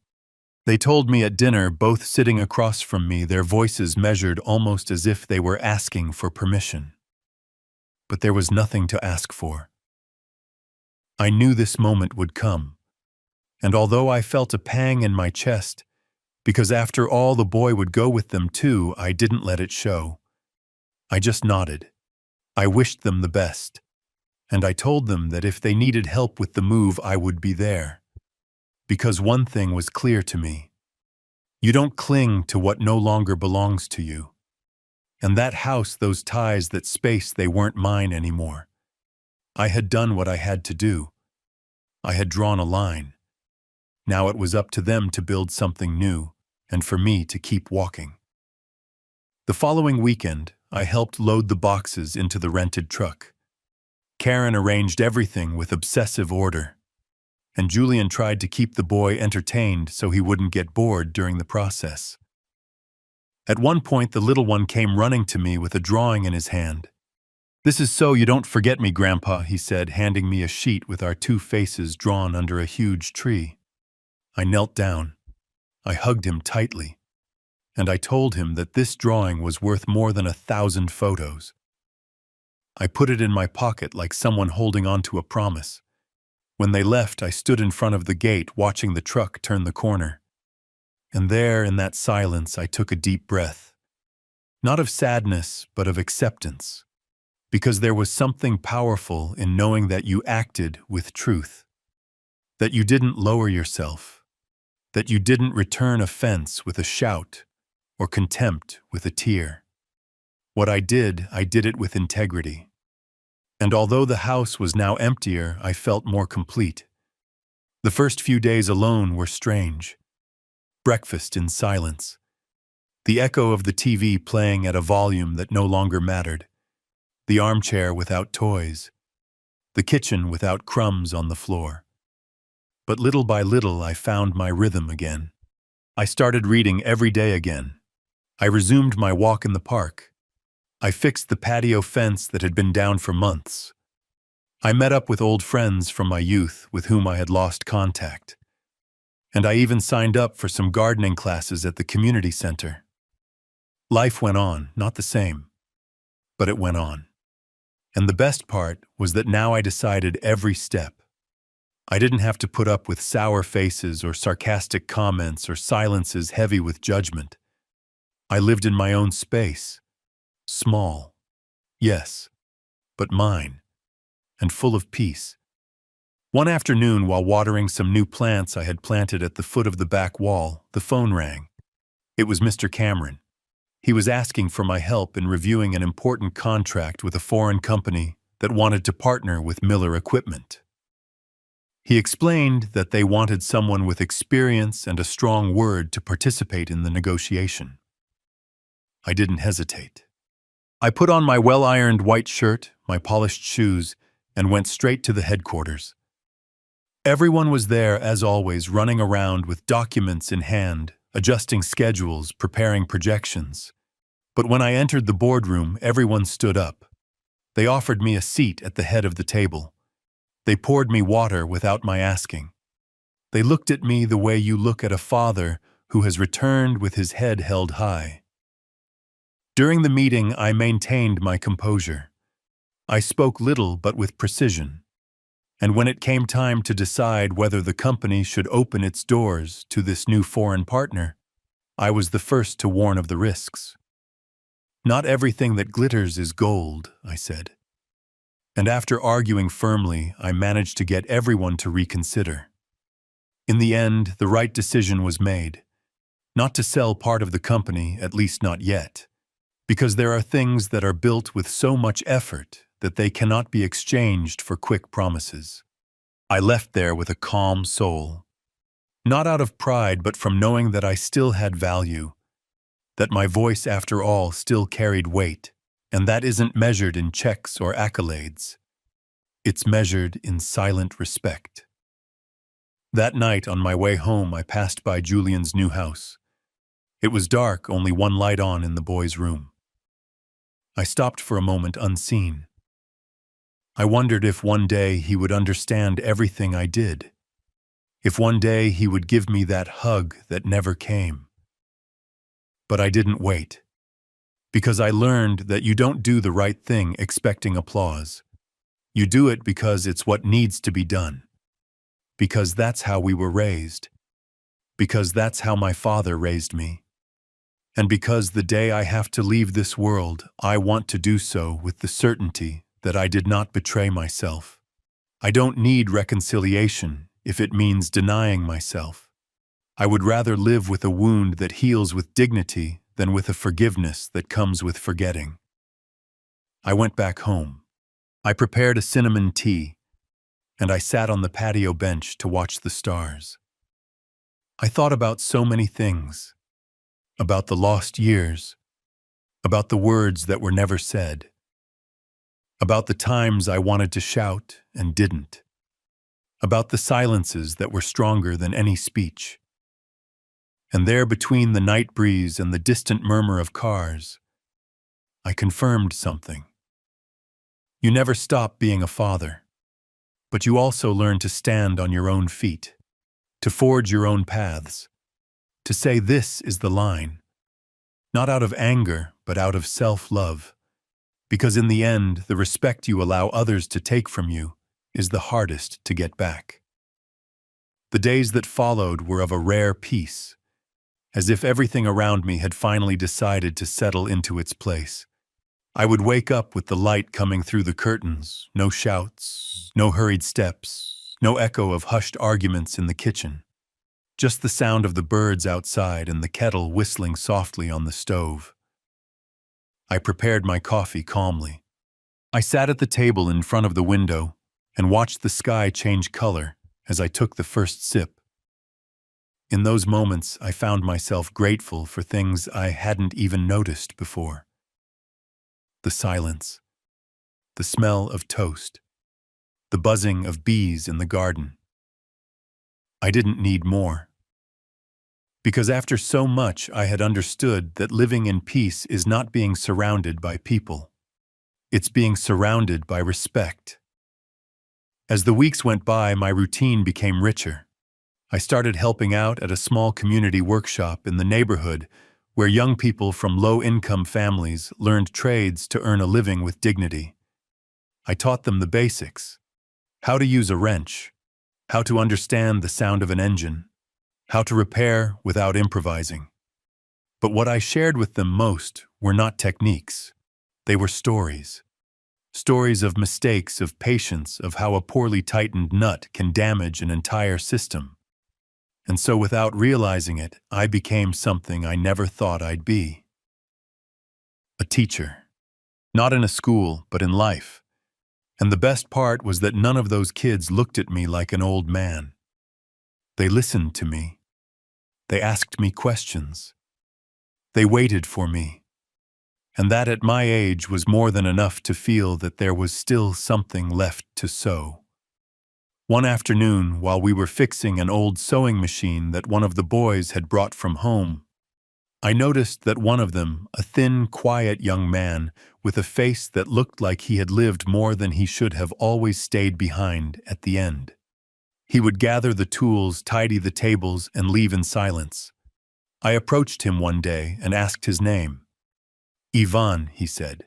They told me at dinner, both sitting across from me, their voices measured almost as if they were asking for permission. But there was nothing to ask for. I knew this moment would come, and although I felt a pang in my chest, because after all the boy would go with them too, I didn't let it show. I just nodded. I wished them the best, and I told them that if they needed help with the move, I would be there. Because one thing was clear to me. You don't cling to what no longer belongs to you. And that house, those ties, that space, they weren't mine anymore. I had done what I had to do. I had drawn a line. Now it was up to them to build something new, and for me to keep walking. The following weekend, I helped load the boxes into the rented truck. Karen arranged everything with obsessive order, and Julian tried to keep the boy entertained so he wouldn't get bored during the process. At one point, the little one came running to me with a drawing in his hand. "This is so you don't forget me, Grandpa," he said, handing me a sheet with our 2 faces drawn under a huge tree. I knelt down. I hugged him tightly, and I told him that this drawing was worth more than 1,000 photos. I put it in my pocket like someone holding on to a promise, When they left, I stood in front of the gate watching the truck turn the corner. And there, in that silence, I took a deep breath. Not of sadness, but of acceptance. Because there was something powerful in knowing that you acted with truth. That you didn't lower yourself. That you didn't return offense with a shout or contempt with a tear. What I did it with integrity. And although the house was now emptier, I felt more complete. The first few days alone were strange. Breakfast in silence. The echo of the TV playing at a volume that no longer mattered. The armchair without toys. The kitchen without crumbs on the floor. But little by little I found my rhythm again. I started reading every day again. I resumed my walk in the park. I fixed the patio fence that had been down for months. I met up with old friends from my youth with whom I had lost contact. And I even signed up for some gardening classes at the community center. Life went on, not the same, but it went on. And the best part was that now I decided every step. I didn't have to put up with sour faces or sarcastic comments or silences heavy with judgment. I lived in my own space. Small, yes, but mine, and full of peace. One afternoon, while watering some new plants I had planted at the foot of the back wall, the phone rang. It was Mr. Cameron. He was asking for my help in reviewing an important contract with a foreign company that wanted to partner with Miller Equipment. He explained that they wanted someone with experience and a strong word to participate in the negotiation. I didn't hesitate. I put on my well-ironed white shirt, my polished shoes, and went straight to the headquarters. Everyone was there, as always, running around with documents in hand, adjusting schedules, preparing projections. But when I entered the boardroom, everyone stood up. They offered me a seat at the head of the table. They poured me water without my asking. They looked at me the way you look at a father who has returned with his head held high. During the meeting, I maintained my composure. I spoke little but with precision. And when it came time to decide whether the company should open its doors to this new foreign partner, I was the first to warn of the risks. Not everything that glitters is gold, I said. And after arguing firmly, I managed to get everyone to reconsider. In the end, the right decision was made. Not to sell part of the company, at least not yet. Because there are things that are built with so much effort that they cannot be exchanged for quick promises. I left there with a calm soul. Not out of pride, but from knowing that I still had value. That my voice, after all, still carried weight. And that isn't measured in checks or accolades. It's measured in silent respect. That night, on my way home, I passed by Julian's new house. It was dark, only one light on in the boy's room. I stopped for a moment unseen. I wondered if one day he would understand everything I did. If one day he would give me that hug that never came. But I didn't wait. Because I learned that you don't do the right thing expecting applause. You do it because it's what needs to be done. Because that's how we were raised. Because that's how my father raised me. And because the day I have to leave this world, I want to do so with the certainty that I did not betray myself. I don't need reconciliation if it means denying myself. I would rather live with a wound that heals with dignity than with a forgiveness that comes with forgetting. I went back home. I prepared a cinnamon tea, and I sat on the patio bench to watch the stars. I thought about so many things. About the lost years, about the words that were never said, about the times I wanted to shout and didn't, about the silences that were stronger than any speech. And there between the night breeze and the distant murmur of cars, I confirmed something. You never stop being a father, but you also learn to stand on your own feet, to forge your own paths, to say this is the line, not out of anger, but out of self-love, because in the end, the respect you allow others to take from you is the hardest to get back. The days that followed were of a rare peace, as if everything around me had finally decided to settle into its place. I would wake up with the light coming through the curtains, no shouts, no hurried steps, no echo of hushed arguments in the kitchen. Just the sound of the birds outside and the kettle whistling softly on the stove. I prepared my coffee calmly. I sat at the table in front of the window and watched the sky change color as I took the first sip. In those moments, I found myself grateful for things I hadn't even noticed before. The silence, the smell of toast, the buzzing of bees in the garden. I didn't need more. Because after so much, I had understood that living in peace is not being surrounded by people. It's being surrounded by respect. As the weeks went by, my routine became richer. I started helping out at a small community workshop in the neighborhood where young people from low-income families learned trades to earn a living with dignity. I taught them the basics: how to use a wrench, how to understand the sound of an engine, how to repair without improvising. But what I shared with them most were not techniques. They were stories. Stories of mistakes, of patience, of how a poorly tightened nut can damage an entire system. And so without realizing it, I became something I never thought I'd be. A teacher. Not in a school, but in life. And the best part was that none of those kids looked at me like an old man. They listened to me. They asked me questions. They waited for me. And that at my age was more than enough to feel that there was still something left to sow. One afternoon, while we were fixing an old sewing machine that one of the boys had brought from home, I noticed that one of them, a thin, quiet young man with a face that looked like he had lived more than he should have, always stayed behind at the end. He would gather the tools, tidy the tables, and leave in silence. I approached him one day and asked his name. "Ivan," he said.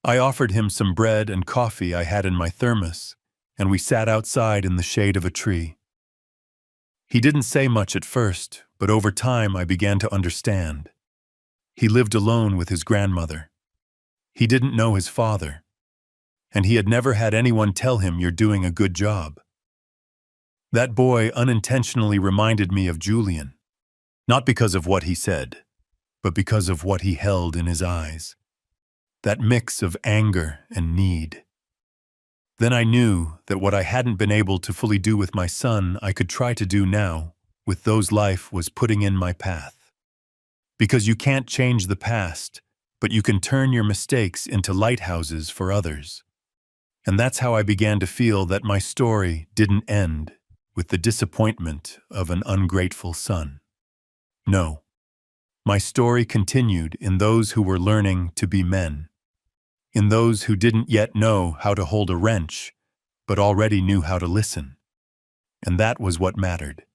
I offered him some bread and coffee I had in my thermos, and we sat outside in the shade of a tree. He didn't say much at first, but over time I began to understand. He lived alone with his grandmother. He didn't know his father, and he had never had anyone tell him, "You're doing a good job." That boy unintentionally reminded me of Julian, not because of what he said, but because of what he held in his eyes. That mix of anger and need. Then I knew that what I hadn't been able to fully do with my son, I could try to do now with those life was putting in my path. Because you can't change the past, but you can turn your mistakes into lighthouses for others. And that's how I began to feel that my story didn't end with the disappointment of an ungrateful son. No. My story continued in those who were learning to be men, in those who didn't yet know how to hold a wrench, but already knew how to listen. And that was what mattered.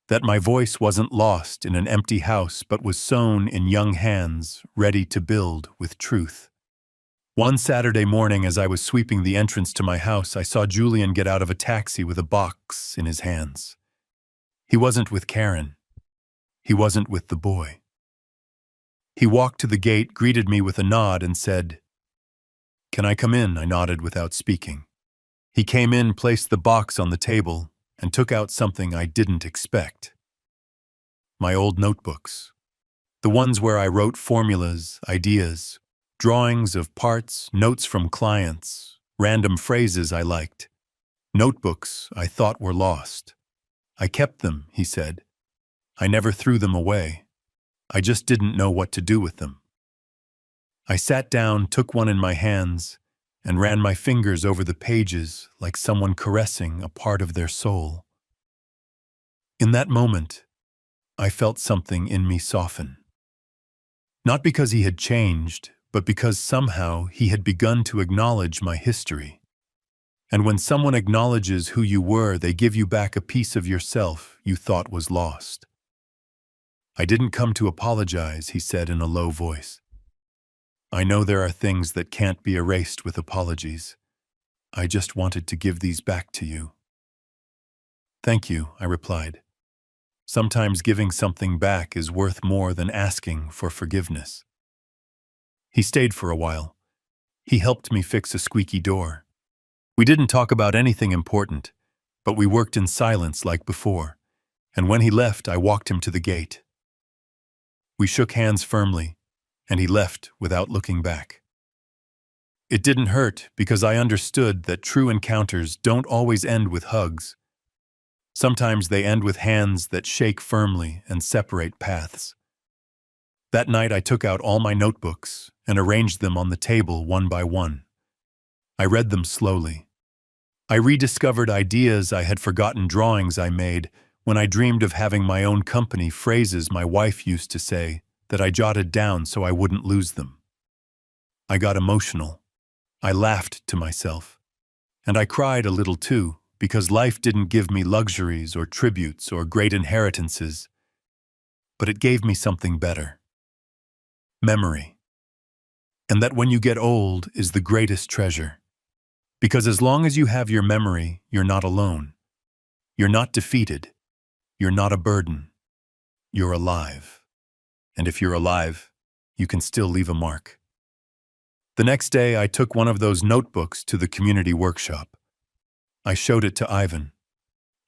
That my voice wasn't lost in an empty house, but was sown in young hands, ready to build with truth. One Saturday morning, as I was sweeping the entrance to my house, I saw Julian get out of a taxi with a box in his hands. He wasn't with Karen. He wasn't with the boy. He walked to the gate, greeted me with a nod, and said, "Can I come in?" I nodded without speaking. He came in, placed the box on the table, and took out something I didn't expect. My old notebooks. The ones where I wrote formulas, ideas, drawings of parts, notes from clients, random phrases I liked. Notebooks I thought were lost. "I kept them," he said. "I never threw them away. I just didn't know what to do with them." I sat down, took one in my hands, and ran my fingers over the pages like someone caressing a part of their soul. In that moment, I felt something in me soften. Not because he had changed, but because somehow he had begun to acknowledge my history. And when someone acknowledges who you were, they give you back a piece of yourself you thought was lost. "I didn't come to apologize," he said in a low voice. "I know there are things that can't be erased with apologies. I just wanted to give these back to you." "Thank you," I replied. "Sometimes giving something back is worth more than asking for forgiveness." He stayed for a while. He helped me fix a squeaky door. We didn't talk about anything important, but we worked in silence like before, and when he left, I walked him to the gate. We shook hands firmly, and he left without looking back. It didn't hurt because I understood that true encounters don't always end with hugs. Sometimes they end with hands that shake firmly and separate paths. That night I took out all my notebooks and arranged them on the table one by one. I read them slowly. I rediscovered ideas I had forgotten, drawings I made when I dreamed of having my own company, phrases my wife used to say that I jotted down so I wouldn't lose them. I got emotional. I laughed to myself. And I cried a little too, because life didn't give me luxuries or tributes or great inheritances, but it gave me something better. Memory. And that when you get old is the greatest treasure. Because as long as you have your memory, you're not alone. You're not defeated. You're not a burden. You're alive. And if you're alive, you can still leave a mark. The next day, I took one of those notebooks to the community workshop. I showed it to Ivan.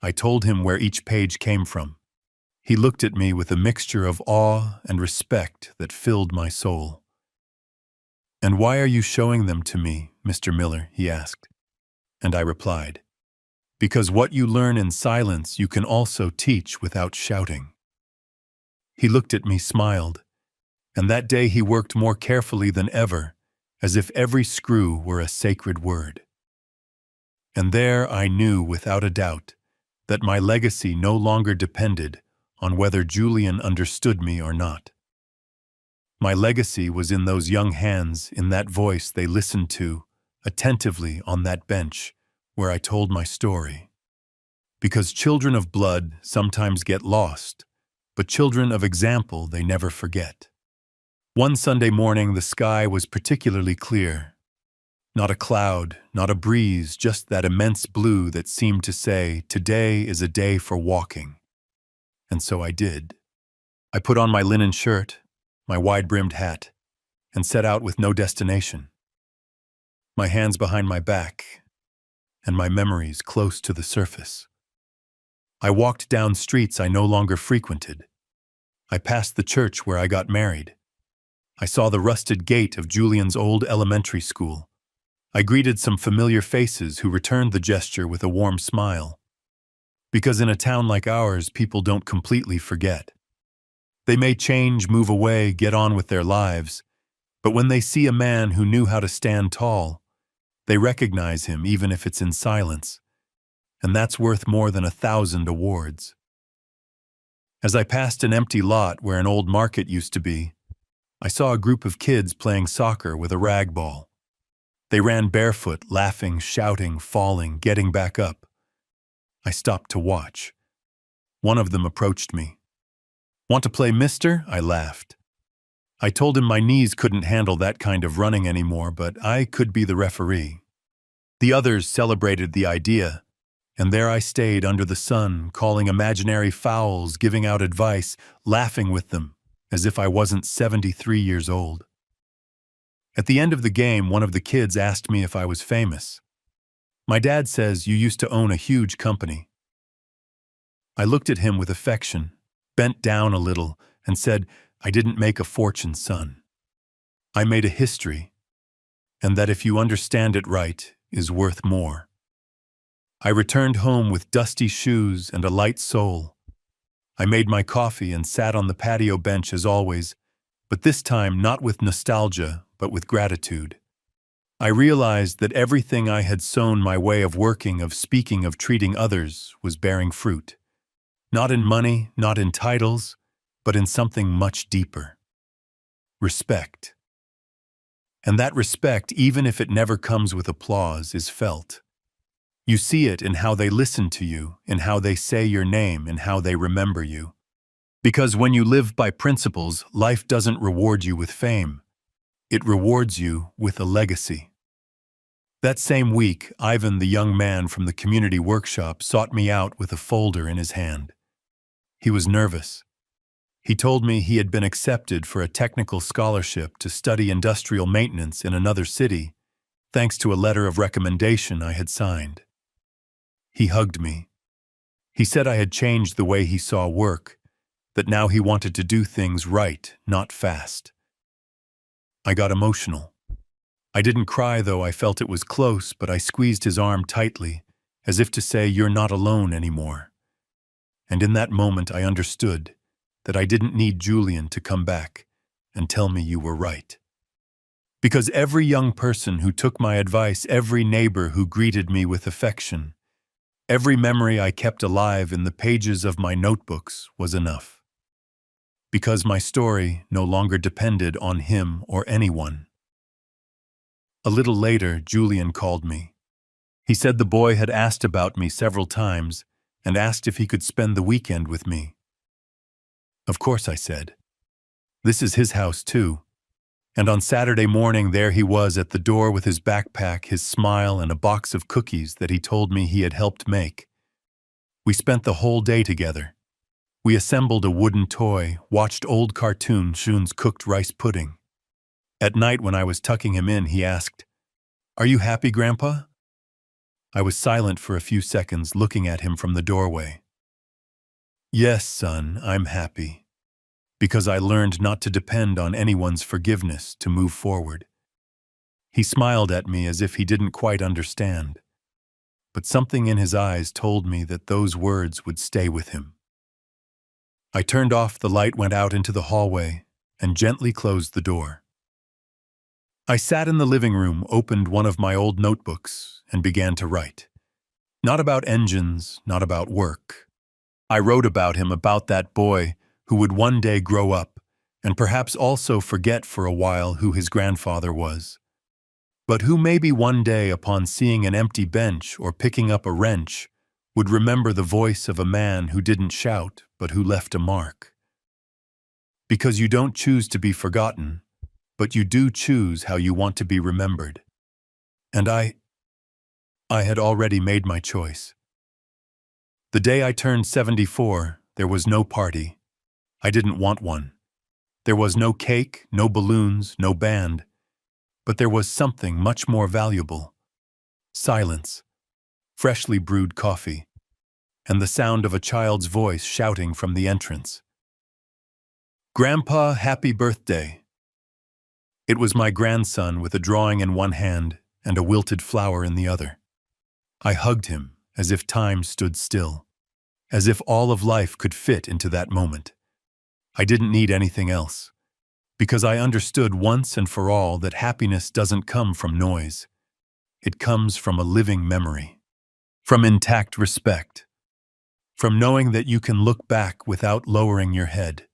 I told him where each page came from. He looked at me with a mixture of awe and respect that filled my soul. "And why are you showing them to me, Mr. Miller?" he asked. And I replied, "Because what you learn in silence you can also teach without shouting." He looked at me, smiled, and that day he worked more carefully than ever, as if every screw were a sacred word. And there I knew without a doubt that my legacy no longer depended on whether Julian understood me or not. My legacy was in those young hands, in that voice they listened to attentively on that bench where I told my story. Because children of blood sometimes get lost, but children of example they never forget. One Sunday morning, the sky was particularly clear. Not a cloud, not a breeze, just that immense blue that seemed to say, "Today is a day for walking." And so I did. I put on my linen shirt, my wide-brimmed hat, and set out with no destination. My hands behind my back, and my memories close to the surface. I walked down streets I no longer frequented. I passed the church where I got married. I saw the rusted gate of Julian's old elementary school. I greeted some familiar faces who returned the gesture with a warm smile. Because in a town like ours, people don't completely forget. They may change, move away, get on with their lives, but when they see a man who knew how to stand tall, they recognize him even if it's in silence, and that's worth more than 1,000 awards. As I passed an empty lot where an old market used to be, I saw a group of kids playing soccer with a rag ball. They ran barefoot, laughing, shouting, falling, getting back up. I stopped to watch. One of them approached me. "Want to play, mister?" I laughed. I told him my knees couldn't handle that kind of running anymore, but I could be the referee. The others celebrated the idea, and there I stayed under the sun, calling imaginary fouls, giving out advice, laughing with them, as if I wasn't 73 years old. At the end of the game, one of the kids asked me if I was famous. "My dad says you used to own a huge company." I looked at him with affection, bent down a little, and said, "I didn't make a fortune, son. I made a history, and that if you understand it right, is worth more." I returned home with dusty shoes and a light soul. I made my coffee and sat on the patio bench as always, but this time not with nostalgia, but with gratitude. I realized that everything I had sown, my way of working, of speaking, of treating others, was bearing fruit. Not in money, not in titles, but in something much deeper. Respect. And that respect, even if it never comes with applause, is felt. You see it in how they listen to you, in how they say your name, in how they remember you. Because when you live by principles, life doesn't reward you with fame. It rewards you with a legacy. That same week, Ivan, the young man from the community workshop, sought me out with a folder in his hand. He was nervous. He told me he had been accepted for a technical scholarship to study industrial maintenance in another city, thanks to a letter of recommendation I had signed. He hugged me. He said I had changed the way he saw work, that now he wanted to do things right, not fast. I got emotional. I didn't cry, though I felt it was close, but I squeezed his arm tightly, as if to say, "You're not alone anymore." And in that moment I understood that I didn't need Julian to come back and tell me you were right. Because every young person who took my advice, every neighbor who greeted me with affection, every memory I kept alive in the pages of my notebooks was enough. Because my story no longer depended on him or anyone. A little later, Julian called me. He said the boy had asked about me several times and asked if he could spend the weekend with me. Of course, I said. This is his house, too. And on Saturday morning, there he was at the door with his backpack, his smile, and a box of cookies that he told me he had helped make. We spent the whole day together. We assembled a wooden toy, watched old cartoons, Shun's cooked rice pudding. At night, when I was tucking him in, he asked, "Are you happy, Grandpa?" I was silent for a few seconds, looking at him from the doorway. "Yes, son, I'm happy. Because I learned not to depend on anyone's forgiveness to move forward." He smiled at me as if he didn't quite understand. But something in his eyes told me that those words would stay with him. I turned off the light, went out into the hallway, and gently closed the door. I sat in the living room, opened one of my old notebooks, and began to write. Not about engines, not about work. I wrote about him, about that boy who would one day grow up, and perhaps also forget for a while who his grandfather was. But who maybe one day, upon seeing an empty bench or picking up a wrench, would remember the voice of a man who didn't shout, but who left a mark. Because you don't choose to be forgotten, but you do choose how you want to be remembered. And I had already made my choice. The day I turned 74, there was no party. I didn't want one. There was no cake, no balloons, no band. But there was something much more valuable. Silence, freshly brewed coffee, and the sound of a child's voice shouting from the entrance. "Grandpa, happy birthday." It was my grandson with a drawing in one hand and a wilted flower in the other. I hugged him as if time stood still, as if all of life could fit into that moment. I didn't need anything else, because I understood once and for all that happiness doesn't come from noise. It comes from a living memory, from intact respect, from knowing that you can look back without lowering your head,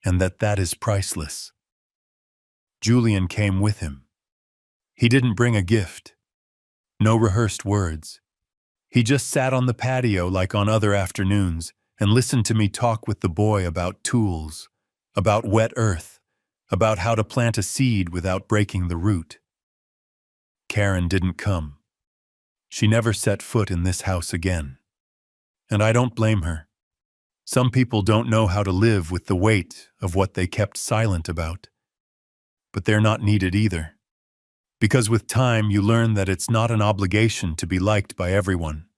and that is priceless. Julian came with him. He didn't bring a gift. No rehearsed words. He just sat on the patio like on other afternoons and listened to me talk with the boy about tools, about wet earth, about how to plant a seed without breaking the root. Karen didn't come. She never set foot in this house again. And I don't blame her. Some people don't know how to live with the weight of what they kept silent about. But they're not needed either. Because with time you learn that it's not an obligation to be liked by everyone.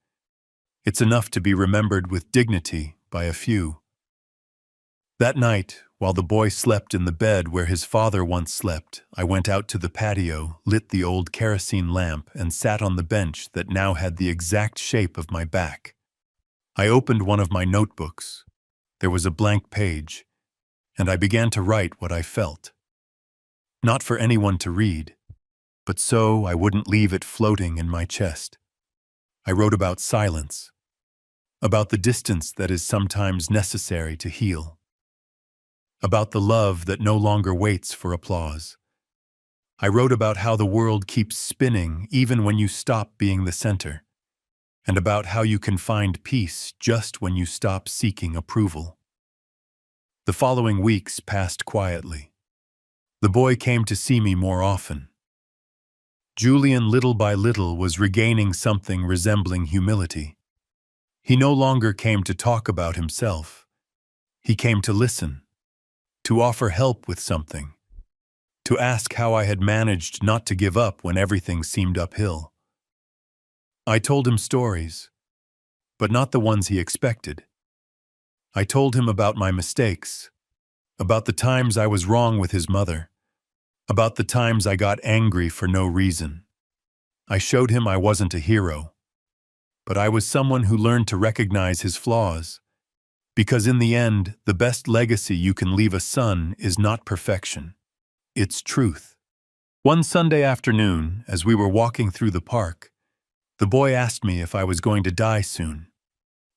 It's enough to be remembered with dignity by a few. That night, while the boy slept in the bed where his father once slept, I went out to the patio, lit the old kerosene lamp, and sat on the bench that now had the exact shape of my back. I opened one of my notebooks. There was a blank page, and I began to write what I felt. Not for anyone to read, but so I wouldn't leave it floating in my chest. I wrote about silence, about the distance that is sometimes necessary to heal, about the love that no longer waits for applause. I wrote about how the world keeps spinning even when you stop being the center, and about how you can find peace just when you stop seeking approval. The following weeks passed quietly. The boy came to see me more often. Julian, little by little, was regaining something resembling humility. He no longer came to talk about himself. He came to listen, to offer help with something, to ask how I had managed not to give up when everything seemed uphill. I told him stories, but not the ones he expected. I told him about my mistakes, about the times I was wrong with his mother, about the times I got angry for no reason. I showed him I wasn't a hero, but I was someone who learned to recognize his flaws, because in the end, the best legacy you can leave a son is not perfection. It's truth. One Sunday afternoon, as we were walking through the park, the boy asked me if I was going to die soon.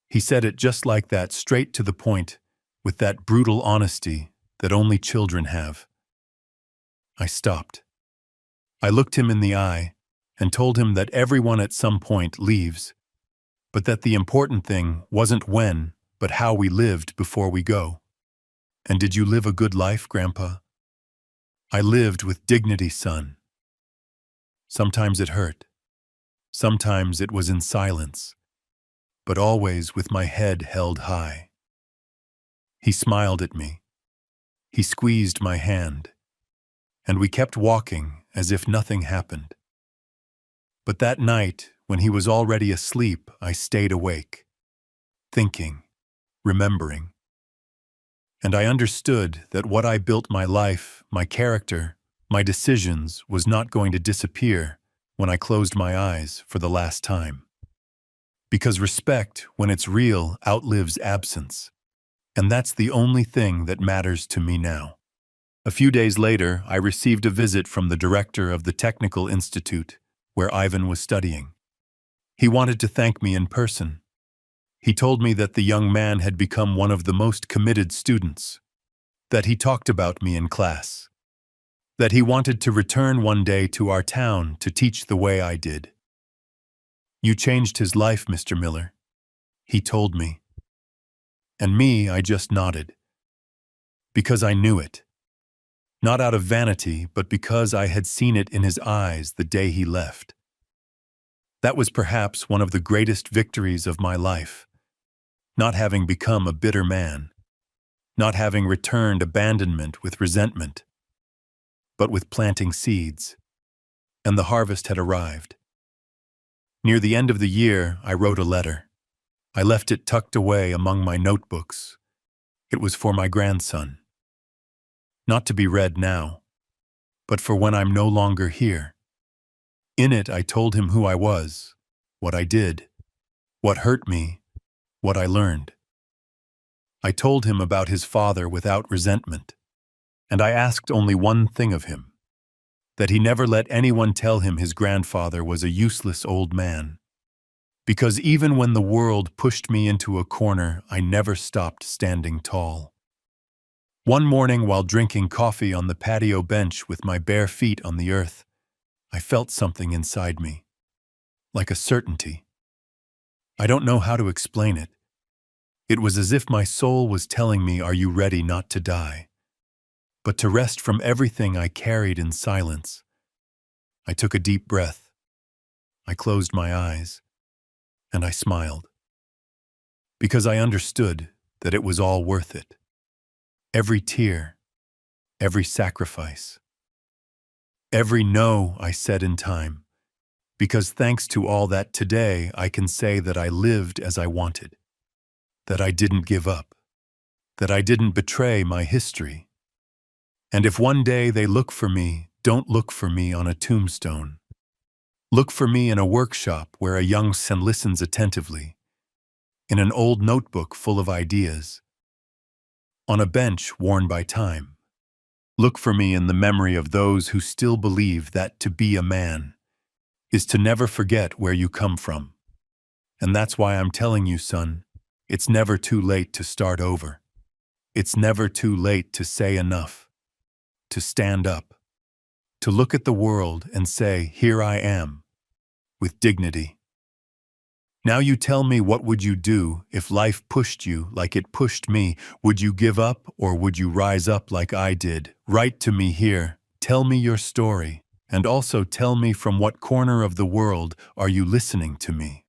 He said it just like that, straight to the point, with that brutal honesty that only children have. I stopped. I looked him in the eye and told him that everyone at some point leaves, but that the important thing wasn't when, but how we lived before we go. And did you live a good life, Grandpa? I lived with dignity, son. Sometimes it hurt. Sometimes it was in silence, but always with my head held high. He smiled at me. He squeezed my hand, and we kept walking as if nothing happened. But that night, when he was already asleep, I stayed awake, thinking, remembering. And I understood that what I built my life, my character, my decisions was not going to disappear when I closed my eyes for the last time. Because respect, when it's real, outlives absence. And that's the only thing that matters to me now. A few days later, I received a visit from the director of the Technical Institute, where Ivan was studying. He wanted to thank me in person. He told me that the young man had become one of the most committed students, that he talked about me in class, that he wanted to return one day to our town to teach the way I did. You changed his life, Mr. Miller, he told me. And me, I just nodded. Because I knew it. Not out of vanity, but because I had seen it in his eyes the day he left. That was perhaps one of the greatest victories of my life. Not having become a bitter man. Not having returned abandonment with resentment. But with planting seeds. And the harvest had arrived. Near the end of the year, I wrote a letter. I left it tucked away among my notebooks. It was for my grandson. Not to be read now, but for when I'm no longer here. In it, I told him who I was, what I did, what hurt me, what I learned. I told him about his father without resentment, and I asked only one thing of him, that he never let anyone tell him his grandfather was a useless old man. Because even when the world pushed me into a corner, I never stopped standing tall. One morning, while drinking coffee on the patio bench with my bare feet on the earth, I felt something inside me, like a certainty. I don't know how to explain it. It was as if my soul was telling me, are you ready not to die, but to rest from everything I carried in silence? I took a deep breath. I closed my eyes. And I smiled, because I understood that it was all worth it. Every tear, every sacrifice, every no I said in time, because thanks to all that today I can say that I lived as I wanted, that I didn't give up, that I didn't betray my history. And if one day they look for me, don't look for me on a tombstone. Look for me in a workshop where a young son listens attentively, in an old notebook full of ideas, on a bench worn by time. Look for me in the memory of those who still believe that to be a man is to never forget where you come from. And that's why I'm telling you, son, it's never too late to start over. It's never too late to say enough, to stand up, to look at the world and say, here I am, with dignity. Now you tell me, what would you do if life pushed you like it pushed me? Would you give up, or would you rise up like I did? Write to me here. Tell me your story. And also tell me from what corner of the world are you listening to me?